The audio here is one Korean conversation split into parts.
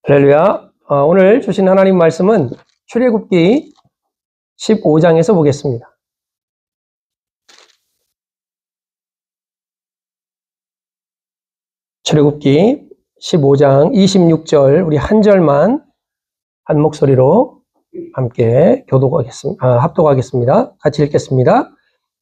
할렐루야. 오늘 주신 하나님 말씀은 출애굽기 15장에서 보겠습니다. 출애굽기 15장 26절 우리 한 절만 한 목소리로 함께 합독하겠습니다. 같이 읽겠습니다.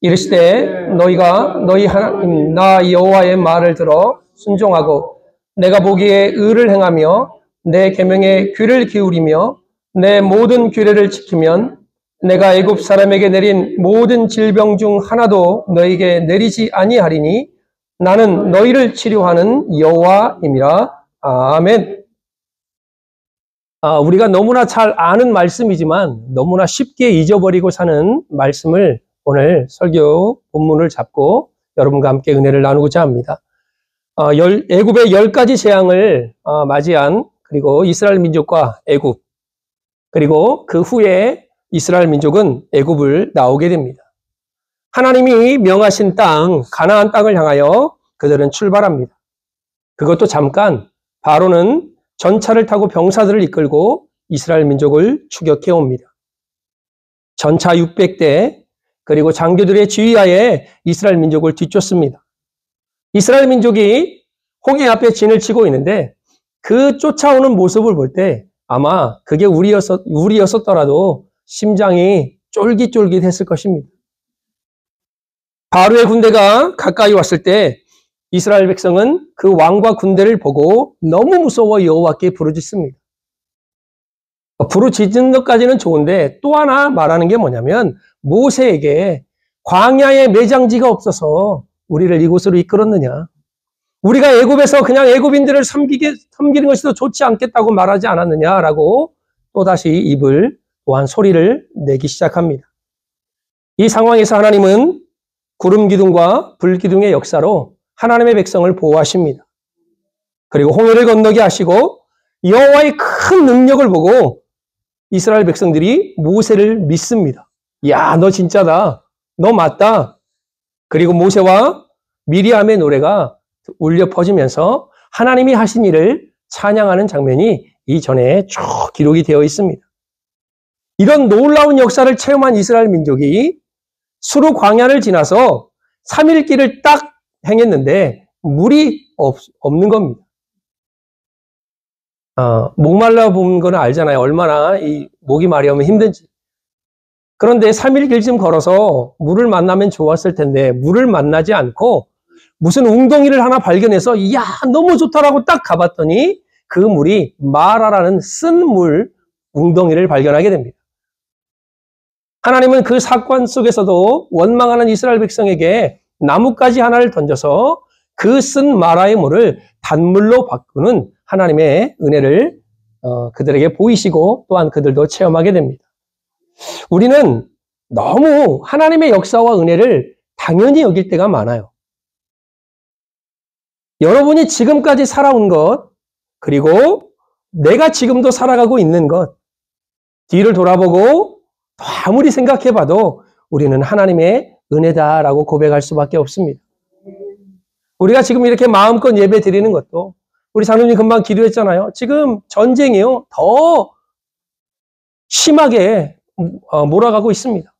이르시되 너희가 너희 하나님 나 여호와의 말을 들어 순종하고 내가 보기에 의를 행하며 내 계명에 귀를 기울이며 내 모든 규례를 지키면 내가 애굽 사람에게 내린 모든 질병 중 하나도 너에게 내리지 아니하리니 나는 너희를 치료하는 여호와임이라. 아멘. 우리가 너무나 잘 아는 말씀이지만 너무나 쉽게 잊어버리고 사는 말씀을 오늘 설교 본문을 잡고 여러분과 함께 은혜를 나누고자 합니다. 애굽의 10가지 재앙을 맞이한 그리고 이스라엘 민족과 애굽, 그리고 그 후에 이스라엘 민족은 애굽을 나오게 됩니다. 하나님이 명하신 땅, 가나안 땅을 향하여 그들은 출발합니다. 그것도 잠깐, 바로는 전차를 타고 병사들을 이끌고 이스라엘 민족을 추격해 옵니다. 전차 600대, 그리고 장교들의 지휘하에 이스라엘 민족을 뒤쫓습니다. 이스라엘 민족이 홍해 앞에 진을 치고 있는데 그 쫓아오는 모습을 볼 때 아마 그게 우리였었더라도 심장이 쫄깃쫄깃했을 것입니다. 바로의 군대가 가까이 왔을 때 이스라엘 백성은 그 왕과 군대를 보고 너무 무서워 여호와께 부르짖습니다. 부르짖는 것까지는 좋은데 또 하나 말하는 게 뭐냐면 모세에게 광야에 매장지가 없어서 우리를 이곳으로 이끌었느냐. 우리가 애굽에서 그냥 애굽인들을 섬기는 것이 더 좋지 않겠다고 말하지 않았느냐라고 또다시 입을 또한 소리를 내기 시작합니다. 이 상황에서 하나님은 구름 기둥과 불 기둥의 역사로 하나님의 백성을 보호하십니다. 그리고 홍해를 건너게 하시고 여호와의 큰 능력을 보고 이스라엘 백성들이 모세를 믿습니다. 야, 너 진짜다. 너 맞다. 그리고 모세와 미리암의 노래가 울려 퍼지면서 하나님이 하신 일을 찬양하는 장면이 이전에 쭉 기록이 되어 있습니다. 이런 놀라운 역사를 체험한 이스라엘 민족이 수르 광야를 지나서 3일 길을 딱 행했는데 물이 없는 겁니다. 목말라 본 거는 알잖아요. 얼마나 이 목이 마려우면 힘든지. 그런데 3일 길쯤 걸어서 물을 만나면 좋았을 텐데 물을 만나지 않고 무슨 웅덩이를 하나 발견해서 이야 너무 좋다라고 딱 가봤더니 그 물이 마라라는 쓴 물 웅덩이를 발견하게 됩니다. 하나님은 그 사건 속에서도 원망하는 이스라엘 백성에게 나뭇가지 하나를 던져서 그 쓴 마라의 물을 단물로 바꾸는 하나님의 은혜를 그들에게 보이시고 또한 그들도 체험하게 됩니다. 우리는 너무 하나님의 역사와 은혜를 당연히 여길 때가 많아요. 여러분이 지금까지 살아온 것, 그리고 내가 지금도 살아가고 있는 것, 뒤를 돌아보고 아무리 생각해봐도 우리는 하나님의 은혜다라고 고백할 수밖에 없습니다. 우리가 지금 이렇게 마음껏 예배 드리는 것도 우리 장로님 금방 기도했잖아요. 지금 전쟁이요. 더 심하게 몰아가고 있습니다.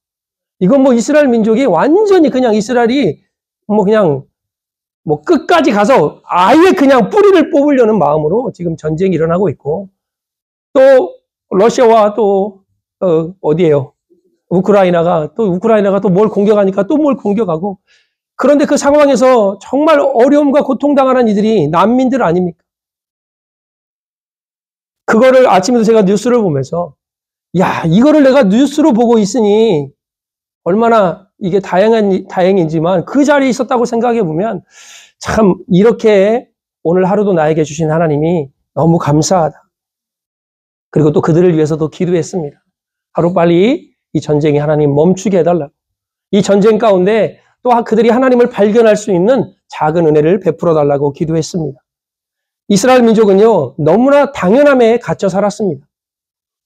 이건 이스라엘 민족이 완전히 그냥 이스라엘이 그냥 끝까지 가서 아예 그냥 뿌리를 뽑으려는 마음으로 지금 전쟁이 일어나고 있고, 또 러시아와 또 어디예요? 우크라이나가 또 뭘 공격하니까 또 뭘 공격하고. 그런데 그 상황에서 정말 어려움과 고통당하는 이들이 난민들 아닙니까? 그거를 아침에도 제가 뉴스를 보면서 야, 이거를 내가 뉴스로 보고 있으니 얼마나 이게 다행이지만 그 자리에 있었다고 생각해 보면 참 이렇게 오늘 하루도 나에게 주신 하나님이 너무 감사하다. 그리고 또 그들을 위해서도 기도했습니다. 하루빨리 이 전쟁이 하나님 멈추게 해달라고. 이 전쟁 가운데 또 그들이 하나님을 발견할 수 있는 작은 은혜를 베풀어 달라고 기도했습니다. 이스라엘 민족은요, 너무나 당연함에 갇혀 살았습니다.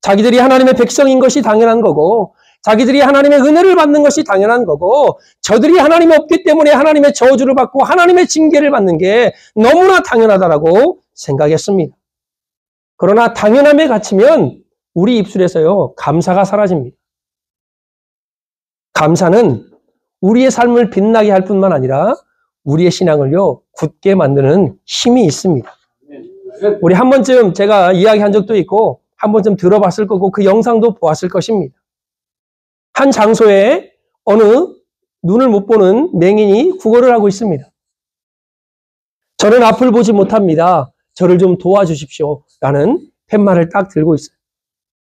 자기들이 하나님의 백성인 것이 당연한 거고, 자기들이 하나님의 은혜를 받는 것이 당연한 거고, 저들이 하나님이 없기 때문에 하나님의 저주를 받고 하나님의 징계를 받는 게 너무나 당연하다라고 생각했습니다. 그러나 당연함에 갇히면 우리 입술에서요, 감사가 사라집니다. 감사는 우리의 삶을 빛나게 할 뿐만 아니라 우리의 신앙을요, 굳게 만드는 힘이 있습니다. 우리 한 번쯤 제가 이야기한 적도 있고 한 번쯤 들어봤을 거고 그 영상도 보았을 것입니다. 한 장소에 어느 눈을 못 보는 맹인이 구걸을 하고 있습니다. 저는 앞을 보지 못합니다. 저를 좀 도와주십시오. 라는 팻말을 딱 들고 있어요.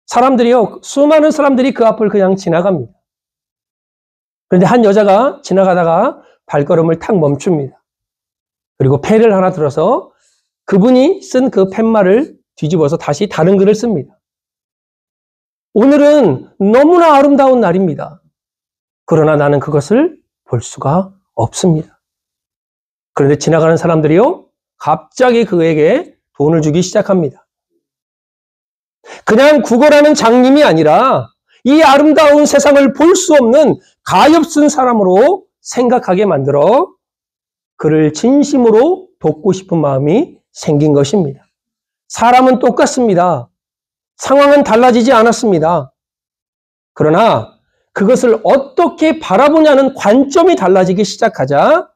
사람들이요, 수많은 사람들이 그 앞을 그냥 지나갑니다. 그런데 한 여자가 지나가다가 발걸음을 탁 멈춥니다. 그리고 패를 하나 들어서 그분이 쓴 그 팻말을 뒤집어서 다시 다른 글을 씁니다. 오늘은 너무나 아름다운 날입니다. 그러나 나는 그것을 볼 수가 없습니다. 그런데 지나가는 사람들이요, 갑자기 그에게 돈을 주기 시작합니다. 그냥 구걸하는 장님이 아니라 이 아름다운 세상을 볼 수 없는 가엾은 사람으로 생각하게 만들어 그를 진심으로 돕고 싶은 마음이 생긴 것입니다. 사람은 똑같습니다. 상황은 달라지지 않았습니다. 그러나 그것을 어떻게 바라보냐는 관점이 달라지기 시작하자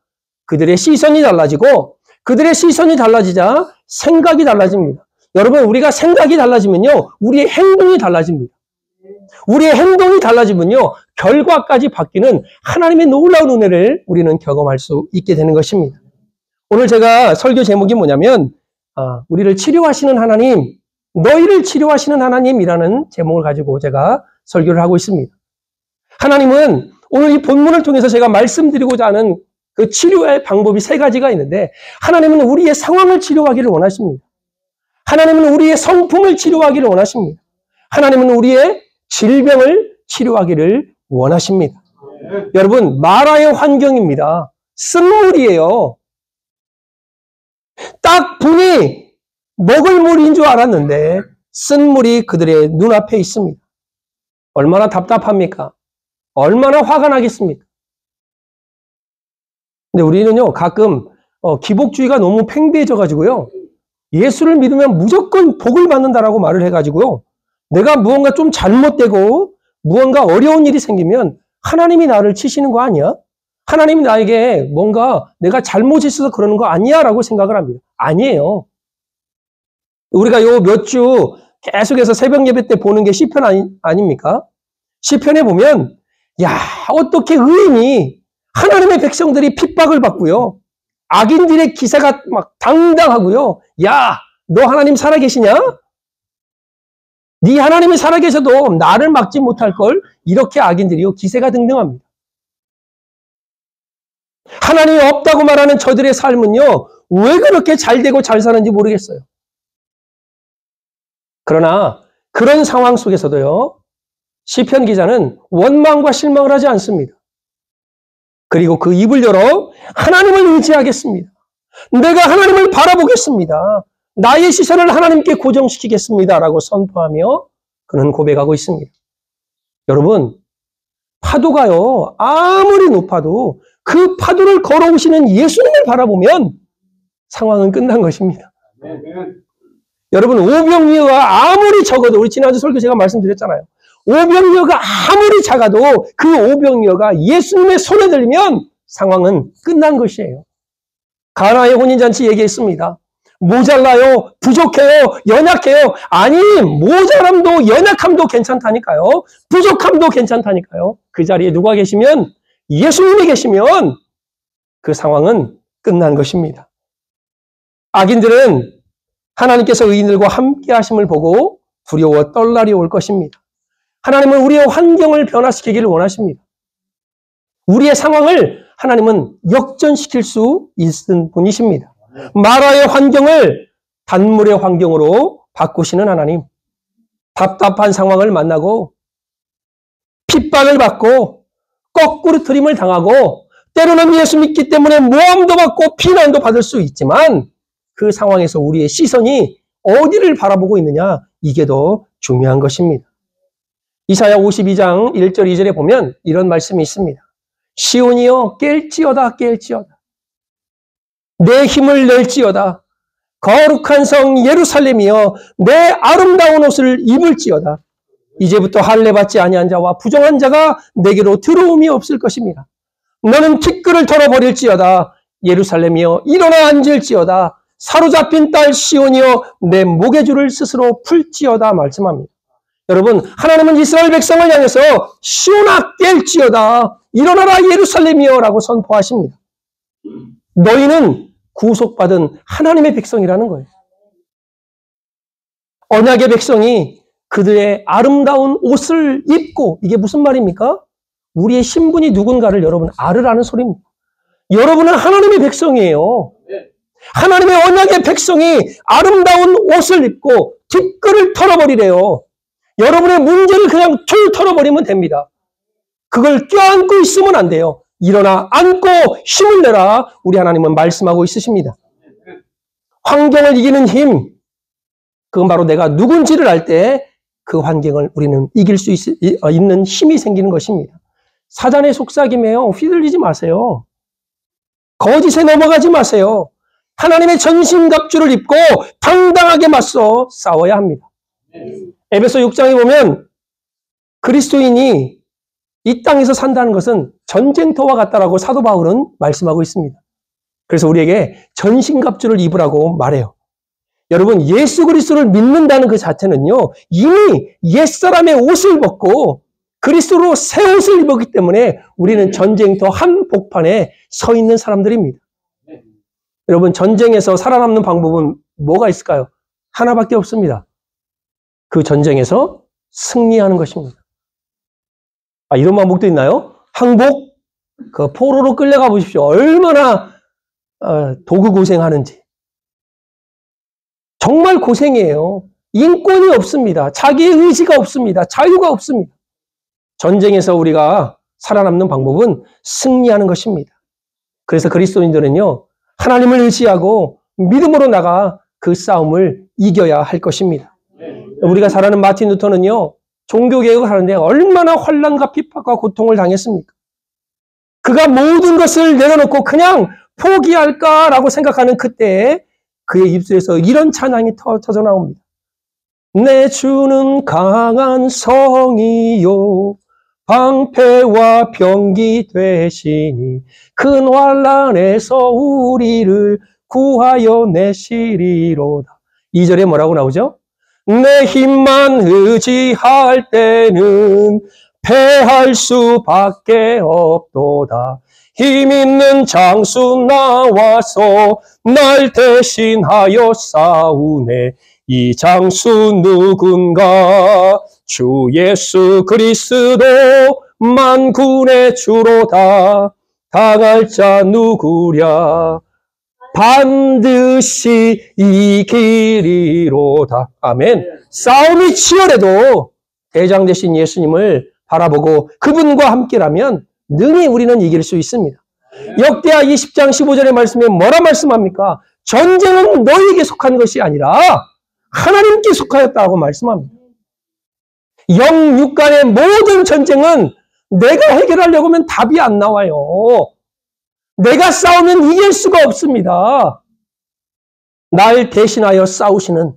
그들의 시선이 달라지고 그들의 시선이 달라지자 생각이 달라집니다. 여러분, 우리가 생각이 달라지면요, 우리의 행동이 달라집니다. 우리의 행동이 달라지면요, 결과까지 바뀌는 하나님의 놀라운 은혜를 우리는 경험할 수 있게 되는 것입니다. 오늘 제가 설교 제목이 뭐냐면 우리를 치료하시는 하나님, 너희를 치료하시는 하나님이라는 제목을 가지고 제가 설교를 하고 있습니다. 하나님은 오늘 이 본문을 통해서 제가 말씀드리고자 하는 그 치료의 방법이 세 가지가 있는데 하나님은 우리의 상황을 치료하기를 원하십니다. 하나님은 우리의 성품을 치료하기를 원하십니다. 하나님은 우리의 질병을 치료하기를 원하십니다. 여러분, 마라의 환경입니다. 쓴물이에요. 딱 보니 먹을 물인 줄 알았는데 쓴물이 그들의 눈앞에 있습니다. 얼마나 답답합니까? 얼마나 화가 나겠습니까? 근데 우리는요, 가끔 기복주의가 너무 팽배해져가지고요, 예수를 믿으면 무조건 복을 받는다라고 말을 해가지고요, 내가 무언가 좀 잘못되고 무언가 어려운 일이 생기면 하나님이 나를 치시는 거 아니야? 하나님이 나에게 뭔가 내가 잘못이 있어서 그러는 거 아니야? 라고 생각을 합니다. 아니에요. 우리가 요 몇 주 계속해서 새벽 예배 때 보는 게 시편 아닙니까? 시편에 보면 야, 어떻게 의인이 하나님의 백성들이 핍박을 받고요, 악인들의 기세가 막 당당하고요, 야, 너 하나님 살아계시냐? 네 하나님이 살아계셔도 나를 막지 못할 걸, 이렇게 악인들이요 기세가 등등합니다. 하나님이 없다고 말하는 저들의 삶은요, 왜 그렇게 잘 되고 잘 사는지 모르겠어요. 그러나 그런 상황 속에서도요, 시편 기자는 원망과 실망을 하지 않습니다. 그리고 그 입을 열어 하나님을 의지하겠습니다. 내가 하나님을 바라보겠습니다. 나의 시선을 하나님께 고정시키겠습니다. 라고 선포하며 그는 고백하고 있습니다. 여러분, 파도가요, 아무리 높아도 그 파도를 걸어오시는 예수님을 바라보면 상황은 끝난 것입니다. 여러분, 오병이어가 아무리 적어도, 우리 지난주 설교 제가 말씀드렸잖아요. 오병이어가 아무리 작아도 그 오병이어가 예수님의 손에 들리면 상황은 끝난 것이에요. 가나의 혼인잔치 얘기했습니다. 모자라요, 부족해요, 연약해요. 아니, 모자람도 연약함도 괜찮다니까요. 부족함도 괜찮다니까요. 그 자리에 누가 계시면, 예수님이 계시면 그 상황은 끝난 것입니다. 악인들은 하나님께서 의인들과 함께 하심을 보고 두려워 떨 날이 올 것입니다. 하나님은 우리의 환경을 변화시키기를 원하십니다. 우리의 상황을 하나님은 역전시킬 수 있는 분이십니다. 마라의 환경을 단물의 환경으로 바꾸시는 하나님. 답답한 상황을 만나고 핍박을 받고 거꾸로 트림을 당하고 때로는 예수 믿기 때문에 모함도 받고 비난도 받을 수 있지만 그 상황에서 우리의 시선이 어디를 바라보고 있느냐, 이게 더 중요한 것입니다. 이사야 52장 1절 2절에 보면 이런 말씀이 있습니다. 시온이여 깰지어다 깰지어다. 내 힘을 낼지어다. 거룩한 성 예루살렘이여 내 아름다운 옷을 입을지어다. 이제부터 할례 받지 아니한 자와 부정한 자가 내게로 들어옴이 없을 것입니다. 너는 티끌을 털어버릴지어다. 예루살렘이여 일어나 앉을지어다. 사로잡힌 딸 시온이여 내 목의 줄을 스스로 풀지어다 말씀합니다. 여러분, 하나님은 이스라엘 백성을 향해서 시온아 깰지어다. 일어나라 예루살렘이여 라고 선포하십니다. 너희는 구속받은 하나님의 백성이라는 거예요. 언약의 백성이 그들의 아름다운 옷을 입고, 이게 무슨 말입니까? 우리의 신분이 누군가를 여러분 알으라는 소리입니다. 여러분은 하나님의 백성이에요. 하나님의 언약의 백성이 아름다운 옷을 입고 티끌을 털어버리래요. 여러분의 문제를 그냥 툴 털어버리면 됩니다. 그걸 껴안고 있으면 안 돼요. 일어나 앉고 힘을 내라. 우리 하나님은 말씀하고 있으십니다. 환경을 이기는 힘, 그건 바로 내가 누군지를 알 때 그 환경을 우리는 이길 수 있는 힘이 생기는 것입니다. 사단의 속삭임에요. 휘둘리지 마세요. 거짓에 넘어가지 마세요. 하나님의 전신갑주를 입고 당당하게 맞서 싸워야 합니다. 에베소 6장에 보면 그리스도인이 이 땅에서 산다는 것은 전쟁터와 같다라고 사도 바울은 말씀하고 있습니다. 그래서 우리에게 전신갑주를 입으라고 말해요. 여러분, 예수 그리스도를 믿는다는 그 자체는요, 이미 옛사람의 옷을 벗고 그리스도로 새 옷을 입었기 때문에 우리는 전쟁터 한복판에 서 있는 사람들입니다. 여러분, 전쟁에서 살아남는 방법은 뭐가 있을까요? 하나밖에 없습니다. 그 전쟁에서 승리하는 것입니다. 아, 이런 방법도 있나요? 항복, 그 포로로 끌려가 보십시오. 얼마나 도구 고생하는지. 정말 고생이에요. 인권이 없습니다. 자기의 의지가 없습니다. 자유가 없습니다. 전쟁에서 우리가 살아남는 방법은 승리하는 것입니다. 그래서 그리스도인들은요, 하나님을 의지하고 믿음으로 나가 그 싸움을 이겨야 할 것입니다. 우리가 잘 아는 마틴 루터는요, 종교개혁을 하는데 얼마나 환난과 핍박과 고통을 당했습니까? 그가 모든 것을 내려놓고 그냥 포기할까라고 생각하는 그때에 그의 입술에서 이런 찬양이 터져 나옵니다. 내 주는 강한 성이요 방패와 병기 되시니 큰 환난에서 우리를 구하여 내시리로다. 2절에 뭐라고 나오죠? 내 힘만 의지할 때는 패할 수밖에 없도다. 힘 있는 장수 나와서 날 대신하여 싸우네. 이 장수 누군가? 주 예수 그리스도 만군의 주로다. 당할 자 누구랴? 반드시 이기리로다. 아멘. 싸움이 치열해도 대장 되신 예수님을 바라보고 그분과 함께라면 능히 우리는 이길 수 있습니다. 역대하 20장 15절의 말씀에 뭐라 말씀합니까? 전쟁은 너희에게 속한 것이 아니라 하나님께 속하였다고 말씀합니다. 영육 간의 모든 전쟁은 내가 해결하려고 하면 답이 안 나와요. 내가 싸우면 이길 수가 없습니다. 날 대신하여 싸우시는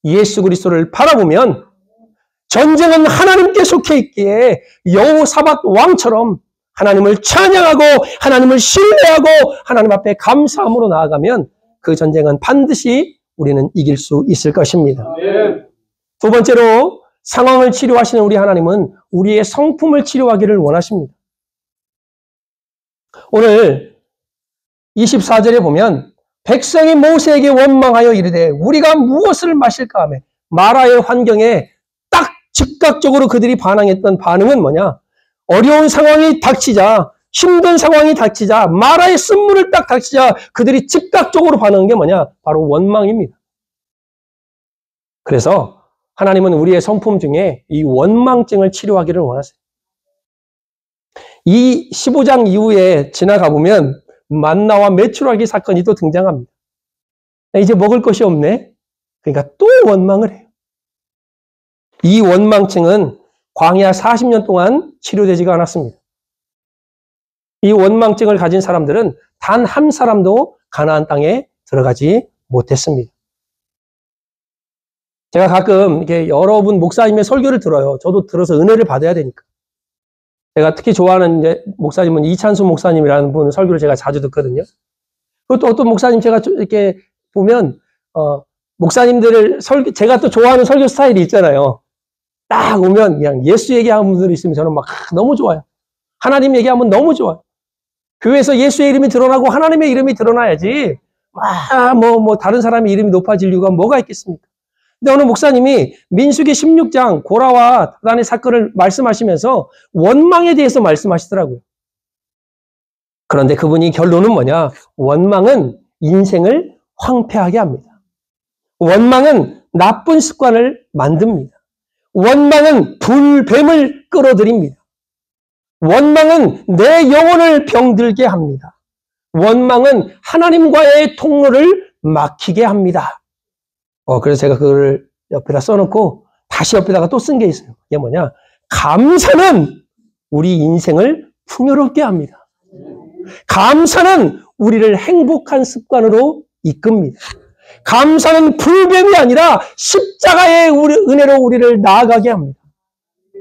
예수 그리스도를 바라보면 전쟁은 하나님께 속해 있기에 여호사밧 왕처럼 하나님을 찬양하고 하나님을 신뢰하고 하나님 앞에 감사함으로 나아가면 그 전쟁은 반드시 우리는 이길 수 있을 것입니다. 두 번째로 상황을 치료하시는 우리 하나님은 우리의 성품을 치료하기를 원하십니다. 오늘 24절에 보면 백성이 모세에게 원망하여 이르되 우리가 무엇을 마실까 하며 마라의 환경에 딱 즉각적으로 그들이 반응했던 반응은 뭐냐? 어려운 상황이 닥치자, 힘든 상황이 닥치자, 마라의 쓴물을 딱 닥치자 그들이 즉각적으로 반응한 게 뭐냐? 바로 원망입니다. 그래서 하나님은 우리의 성품 중에 이 원망증을 치료하기를 원하세요. 이 15장 이후에 지나가 보면 만나와 메추라기 사건이 또 등장합니다. 이제 먹을 것이 없네. 그러니까 또 원망을 해요. 이 원망증은 광야 40년 동안 치료되지가 않았습니다. 이 원망증을 가진 사람들은 단 한 사람도 가나안 땅에 들어가지 못했습니다. 제가 가끔 이렇게 여러분 목사님의 설교를 들어요. 저도 들어서 은혜를 받아야 되니까. 제가 특히 좋아하는 이제 목사님은 이찬수 목사님이라는 분 설교를 제가 자주 듣거든요. 그리고 또 어떤 목사님 제가 이렇게 보면, 목사님들을 제가 또 좋아하는 설교 스타일이 있잖아요. 딱 오면 그냥 예수 얘기하는 분들이 있으면 저는 막 너무 좋아요. 하나님 얘기하면 너무 좋아요. 교회에서 예수의 이름이 드러나고 하나님의 이름이 드러나야지, 다른 사람의 이름이 높아질 이유가 뭐가 있겠습니까? 근데 어느 목사님이 민수기 16장 고라와 다단의 사건을 말씀하시면서 원망에 대해서 말씀하시더라고요. 그런데 그분이 결론은 뭐냐? 원망은 인생을 황폐하게 합니다. 원망은 나쁜 습관을 만듭니다. 원망은 불뱀을 끌어들입니다. 원망은 내 영혼을 병들게 합니다. 원망은 하나님과의 통로를 막히게 합니다. 그래서 제가 그걸 옆에다 써놓고 다시 옆에다가 또 쓴 게 있어요. 이게 뭐냐? 감사는 우리 인생을 풍요롭게 합니다. 감사는 우리를 행복한 습관으로 이끕니다. 감사는 불뱀이 아니라 십자가의 은혜로 우리를 나아가게 합니다.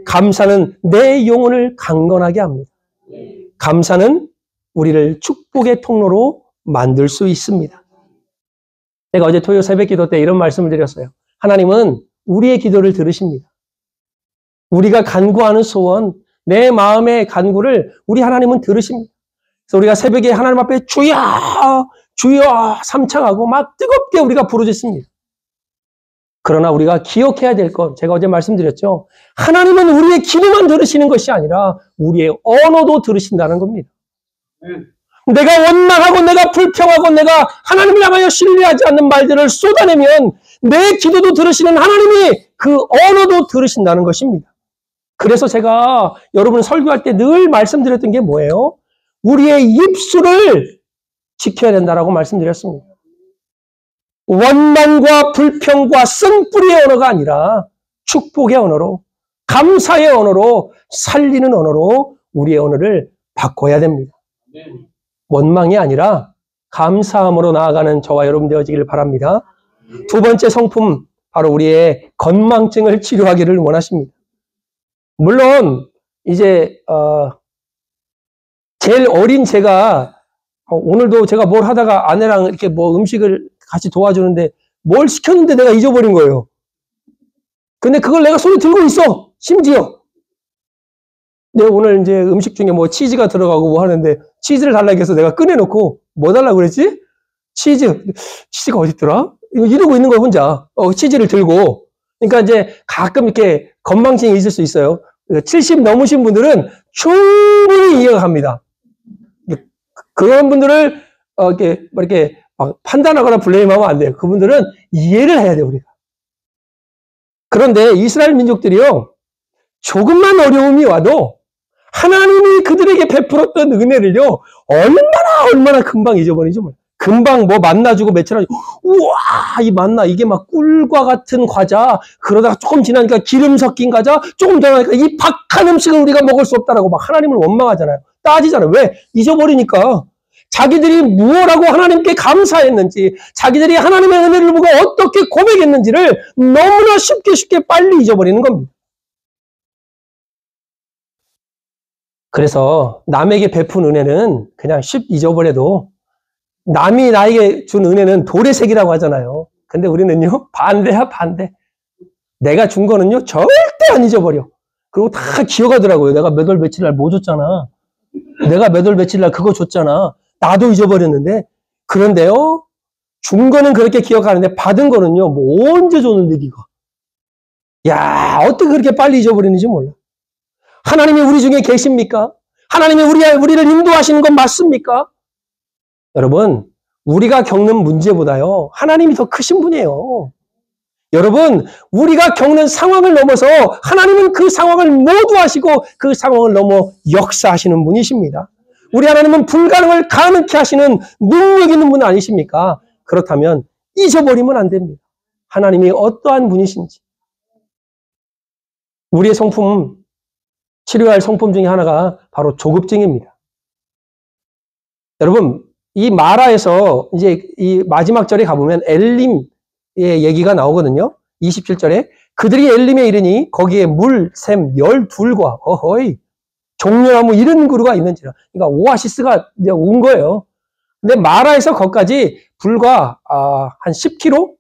감사는 내 영혼을 강건하게 합니다. 감사는 우리를 축복의 통로로 만들 수 있습니다. 제가 어제 토요 새벽 기도 때 이런 말씀을 드렸어요. 하나님은 우리의 기도를 들으십니다. 우리가 간구하는 소원, 내 마음의 간구를 우리 하나님은 들으십니다. 그래서 우리가 새벽에 하나님 앞에 주여, 주여 삼창하고 막 뜨겁게 우리가 부르짖습니다. 그러나 우리가 기억해야 될 것, 제가 어제 말씀드렸죠. 하나님은 우리의 기도만 들으시는 것이 아니라 우리의 언어도 들으신다는 겁니다. 내가 원망하고 내가 불평하고 내가 하나님을 향하여 신뢰하지 않는 말들을 쏟아내면 내 기도도 들으시는 하나님이 그 언어도 들으신다는 것입니다. 그래서 제가 여러분 설교할 때 늘 말씀드렸던 게 뭐예요? 우리의 입술을 지켜야 된다라고 말씀드렸습니다. 원망과 불평과 쓴뿌리의 언어가 아니라 축복의 언어로, 감사의 언어로, 살리는 언어로 우리의 언어를 바꿔야 됩니다. 원망이 아니라 감사함으로 나아가는 저와 여러분 되어지기를 바랍니다. 두 번째 성품, 바로 우리의 건망증을 치료하기를 원하십니다. 물론 이제 제일 어린 제가 오늘도 제가 뭘 하다가 아내랑 이렇게 뭐 음식을 같이 도와주는데 뭘 시켰는데 내가 잊어버린 거예요. 근데 그걸 내가 손에 들고 있어. 심지어. 내가 오늘 이제 음식 중에 뭐 치즈가 들어가고 뭐 하는데 치즈를 달라고 해서 내가 꺼내놓고 뭐 달라고 그랬지? 치즈가 어디 있더라? 이러고 있는 거야 혼자. 치즈를 들고. 그러니까 이제 가끔 이렇게 건망증이 있을 수 있어요. 70 넘으신 분들은 충분히 이해가 갑니다. 그런 분들을 이렇게 막 판단하거나 블레임하면 안 돼요. 그분들은 이해를 해야 돼요, 우리가. 그런데 이스라엘 민족들이요, 조금만 어려움이 와도 하나님이 그들에게 베풀었던 은혜를요, 얼마나 금방 잊어버리죠. 금방 뭐 만나주고 며칠 하고, 우와, 이 만나, 이게 막 꿀과 같은 과자, 그러다가 조금 지나니까 기름 섞인 과자, 조금 더 나니까 이 박한 음식을 우리가 먹을 수 없다라고 막 하나님을 원망하잖아요. 따지잖아요. 왜? 잊어버리니까. 자기들이 무엇하고 하나님께 감사했는지, 자기들이 하나님의 은혜를 보고 어떻게 고백했는지를 너무나 쉽게 빨리 잊어버리는 겁니다. 그래서 남에게 베푼 은혜는 그냥 잊어버려도 남이 나에게 준 은혜는 돌의 색이라고 하잖아요. 근데 우리는요, 반대야, 반대. 내가 준 거는요, 절대 안 잊어버려. 그리고 다 기억하더라고요. 내가 몇 월 며칠 날 뭐 줬잖아. 내가 몇 월 며칠 날 그거 줬잖아. 나도 잊어버렸는데. 그런데요, 준 거는 그렇게 기억하는데 받은 거는요, 뭐 언제 줬는데 네가. 야, 어떻게 그렇게 빨리 잊어버리는지 몰라. 하나님이 우리 중에 계십니까? 하나님이 우리를 인도하시는 건 맞습니까? 여러분, 우리가 겪는 문제보다요, 하나님이 더 크신 분이에요. 여러분, 우리가 겪는 상황을 넘어서 하나님은 그 상황을 모두 하시고 그 상황을 넘어 역사하시는 분이십니다. 우리 하나님은 불가능을 가능케 하시는 능력 있는 분 아니십니까? 그렇다면 잊어버리면 안 됩니다. 하나님이 어떠한 분이신지. 우리의 성품, 치료할 성품 중에 하나가 바로 조급증입니다. 여러분, 이 마라에서 이제 이 마지막 절에 가보면 엘림의 얘기가 나오거든요. 27절에 그들이 엘림에 이르니 거기에 물, 샘, 열 둘과 어허이 종려나무 이런 그루가 있는지라. 그러니까 오아시스가 이제 온 거예요. 근데 마라에서 거기까지 불과 한 10km?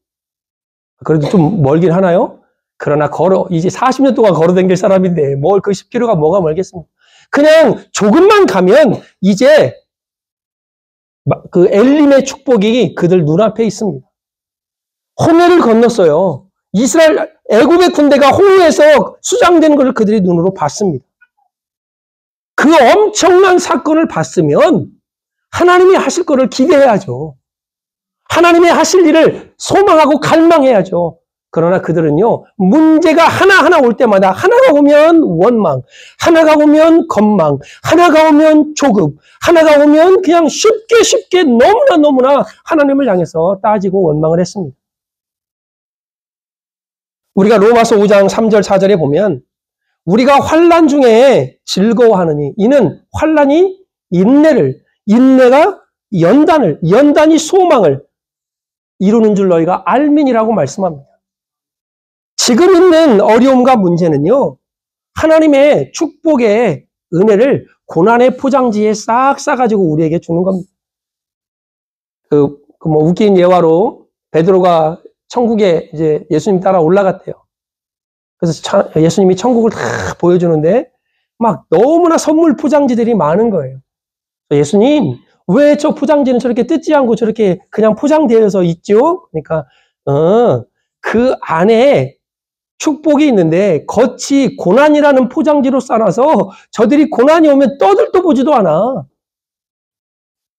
그래도 좀 멀긴 하나요? 그러나 이제 40년 동안 걸어 다닐 사람인데 뭘 그 10km가 뭐가 멀겠습니까? 그냥 조금만 가면 이제 그 엘림의 축복이 그들 눈앞에 있습니다. 홍해를 건넜어요. 애굽의 군대가 홍해에서 수장된 것을 그들이 눈으로 봤습니다. 그 엄청난 사건을 봤으면 하나님이 하실 것을 기대해야죠. 하나님이 하실 일을 소망하고 갈망해야죠. 그러나 그들은요, 문제가 하나하나 올 때마다 하나가 오면 원망, 하나가 오면 건망, 하나가 오면 조급, 하나가 오면 그냥 쉽게 너무나 하나님을 향해서 따지고 원망을 했습니다. 우리가 로마서 5장 3절 4절에 보면 우리가 환난 중에 즐거워하느니 이는 환난이 인내가 연단이 소망을 이루는 줄 너희가 알민이라고 말씀합니다. 지금 있는 어려움과 문제는요, 하나님의 축복의 은혜를 고난의 포장지에 싹 싸가지고 우리에게 주는 겁니다. 웃긴 예화로 베드로가 천국에 이제 예수님 따라 올라갔대요. 그래서 예수님이 천국을 다 보여주는데 막 너무나 선물 포장지들이 많은 거예요. 예수님, 왜 저 포장지는 저렇게 뜯지 않고 저렇게 그냥 포장되어서 있죠? 그러니까 그 안에 축복이 있는데 겉이 고난이라는 포장지로 싸놔서 저들이 고난이 오면 떠들도 보지도 않아.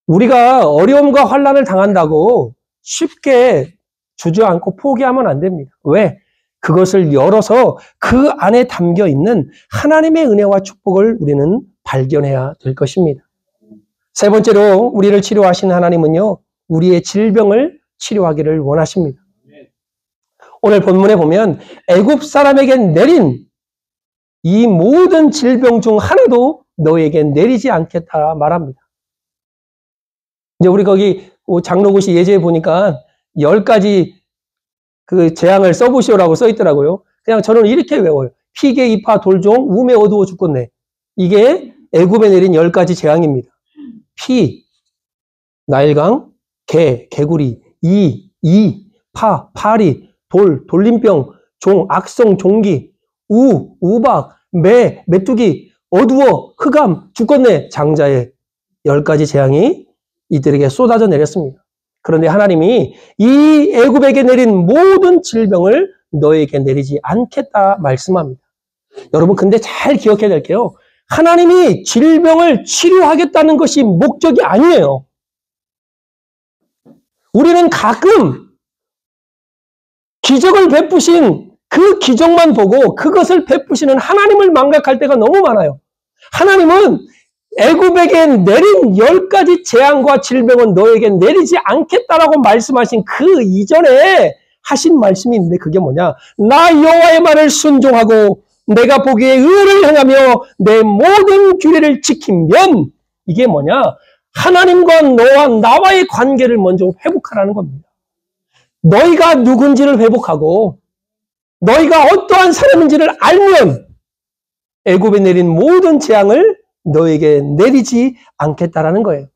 우리가 어려움과 환난을 당한다고 쉽게 주저앉고 포기하면 안 됩니다. 왜? 그것을 열어서 그 안에 담겨 있는 하나님의 은혜와 축복을 우리는 발견해야 될 것입니다. 세 번째로 우리를 치료하신 하나님은요, 우리의 질병을 치료하기를 원하십니다. 오늘 본문에 보면 애굽 사람에게 내린 이 모든 질병 중 하나도 너에게 내리지 않겠다 말합니다. 이제 우리 거기 장로고시 예제에 보니까 10가지 그 재앙을 써보시오라고 써 있더라고요. 그냥 저는 이렇게 외워요. 피개, 이파, 돌종, 우매 어두워 죽겠네. 이게 애굽에 내린 10가지 재앙입니다. 피, 나일강, 개구리, 파, 파리, 돌림병, 종, 악성, 종기, 우박, 메뚜기, 어두워, 흑암, 죽겠네. 장자의 10가지 재앙이 이들에게 쏟아져 내렸습니다. 그런데 하나님이 이 애굽에게 내린 모든 질병을 너에게 내리지 않겠다 말씀합니다. 여러분 근데 잘 기억해야 될게요. 하나님이 질병을 치료하겠다는 것이 목적이 아니에요. 우리는 가끔 기적을 베푸신 그 기적만 보고 그것을 베푸시는 하나님을 망각할 때가 너무 많아요. 하나님은 애굽에게 내린 10가지 재앙과 질병은 너에게 내리지 않겠다라고 말씀하신 그 이전에 하신 말씀이 있는데 그게 뭐냐? 나 여호와의 말을 순종하고 내가 보기에 의를 행하며 내 모든 규례를 지키면 이게 뭐냐? 하나님과 너와 나와의 관계를 먼저 회복하라는 겁니다. 너희가 누군지를 회복하고 너희가 어떠한 사람인지를 알면 애굽에 내린 모든 재앙을 너에게 내리지 않겠다라는 거예요.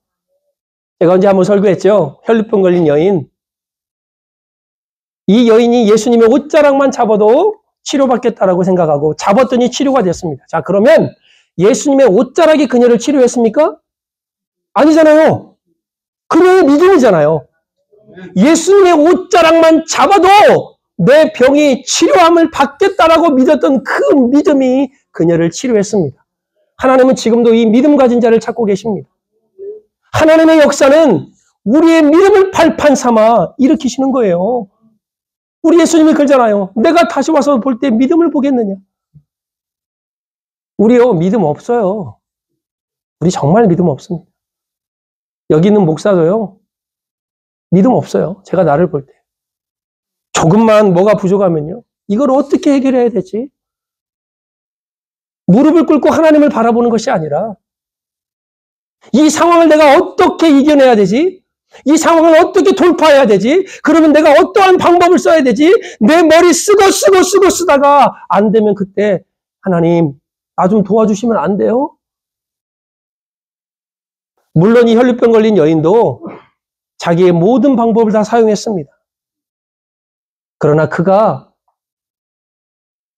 제가 언제 한번 설교했죠. 혈루병 걸린 여인. 이 여인이 예수님의 옷자락만 잡아도 치료받겠다라고 생각하고 잡았더니 치료가 됐습니다. 자, 그러면 예수님의 옷자락이 그녀를 치료했습니까? 아니잖아요. 그녀의 믿음이잖아요. 예수님의 옷자락만 잡아도 내 병이 치료함을 받겠다라고 믿었던 그 믿음이 그녀를 치료했습니다. 하나님은 지금도 이 믿음 가진 자를 찾고 계십니다. 하나님의 역사는 우리의 믿음을 발판 삼아 일으키시는 거예요. 우리 예수님이 그러잖아요. 내가 다시 와서 볼 때 믿음을 보겠느냐. 우리요 믿음 없어요. 우리 정말 믿음 없습니다. 여기 있는 목사도요. 믿음 없어요. 제가 나를 볼 때. 조금만 뭐가 부족하면요. 이걸 어떻게 해결해야 되지? 무릎을 꿇고 하나님을 바라보는 것이 아니라 이 상황을 내가 어떻게 이겨내야 되지? 이 상황을 어떻게 돌파해야 되지? 그러면 내가 어떠한 방법을 써야 되지? 내 머리 쓰다가 안 되면 그때 하나님, 나 좀 도와주시면 안 돼요? 물론 이 혈류병 걸린 여인도 자기의 모든 방법을 다 사용했습니다. 그러나 그가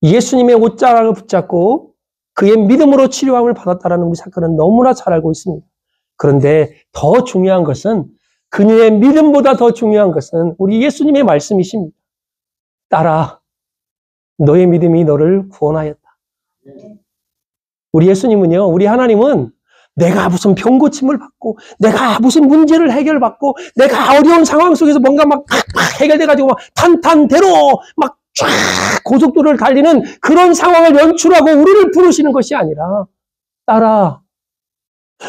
예수님의 옷자락을 붙잡고 그의 믿음으로 치료함을 받았다는 우리 사건은 너무나 잘 알고 있습니다. 그런데 더 중요한 것은 그녀의 믿음보다 더 중요한 것은 우리 예수님의 말씀이십니다. 딸아, 너의 믿음이 너를 구원하였다. 우리 예수님은요, 우리 하나님은 내가 무슨 병 고침을 받고, 내가 무슨 문제를 해결받고, 내가 어려운 상황 속에서 뭔가 막 해결돼가지고 막 탄탄대로 막 쫙 고속도로를 달리는 그런 상황을 연출하고 우리를 부르시는 것이 아니라, 딸아,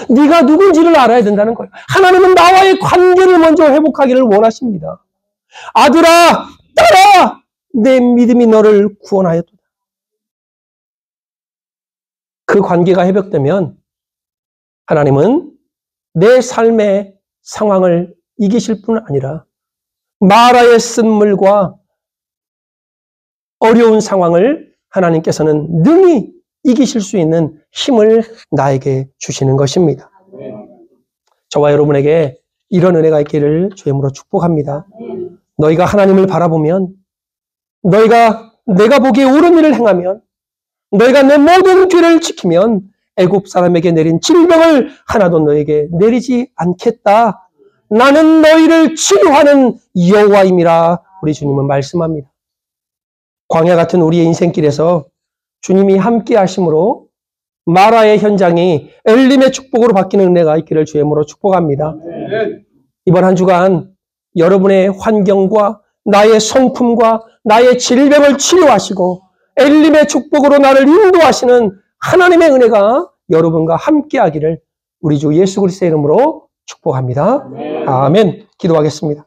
네가 누군지를 알아야 된다는 거예요. 하나님은 나와의 관계를 먼저 회복하기를 원하십니다. 아들아, 딸아, 내 믿음이 너를 구원하였도다. 그 관계가 회복되면 하나님은 내 삶의 상황을 이기실 뿐 아니라 마라의 쓴물과 어려운 상황을 하나님께서는 능히 이기실 수 있는 힘을 나에게 주시는 것입니다. 저와 여러분에게 이런 은혜가 있기를 주의 이름으로 축복합니다. 너희가 하나님을 바라보면, 너희가 내가 보기에 옳은 일을 행하면, 너희가 내 모든 규례를 지키면 애굽 사람에게 내린 질병을 하나도 너에게 내리지 않겠다. 나는 너희를 치유하는 여호와임이라 우리 주님은 말씀합니다. 광야 같은 우리의 인생길에서 주님이 함께 하심으로 마라의 현장이 엘림의 축복으로 바뀌는 은혜가 있기를 주의 이름으로 축복합니다. 이번 한 주간 여러분의 환경과 나의 성품과 나의 질병을 치료하시고 엘림의 축복으로 나를 인도하시는 하나님의 은혜가 여러분과 함께하기를 우리 주 예수 그리스도의 이름으로 축복합니다. 아멘. 기도하겠습니다.